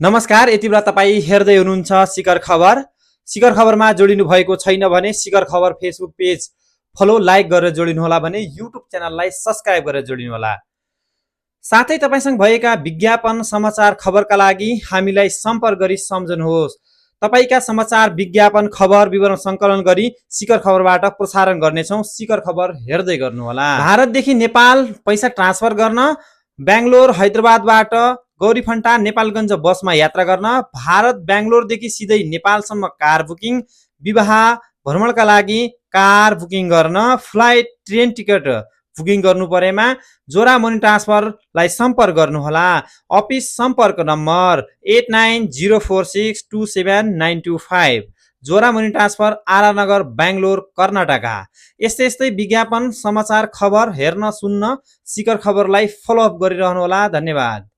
नमस्कार, यति बेला तपाईँ हेर्दै हुनुहुन्छ शिखर खबर। शिखर खबरमा जोडिनु भएको छैन भने शिखर खबर फेसबुक पेज फलो लाइक गरेर जोडिनुहोला भने युट्युब च्यानललाई सब्स्क्राइब गरेर जोडिनुहोला। साथै तपाईसँग भएका विज्ञापन समाचार खबरका लागि हामीलाई सम्पर्क गरी सम्झनुहोस्। तपाईका समाचार विज्ञापन खबर विवरण सङ्कलन गरी शिखर खबरबाट प्रसारण गर्नेछौँ। शिखर खबर हेर्दै गर्नुहोला। भारतदेखि नेपाल पैसा ट्रान्सफर गर्न बेङ्गलोर हैदराबादबाट गौरीफन्टा नेपालगञ्ज बसमा यात्रा गर्न, भारत बेङ्गलोरदेखि सिधै नेपालसम्म कार बुकिङ, विवाह भ्रमणका लागि कार बुकिङ गर्न, फ्लाइट ट्रेन टिकट बुकिङ गर्नु परेमा जोरा मनी ट्रान्सफरलाई सम्पर्क गर्नुहोला। अफिस सम्पर्क नम्बर 8904627925। जोरा मनी ट्रान्सफर आरानगर बेङ्गलोर कर्नाटका। यस्तै यस्तै विज्ञापन समाचार खबर हेर्न सुन्न शिखर खबरलाई फलोअप गरिरहनुहोला। धन्यवाद।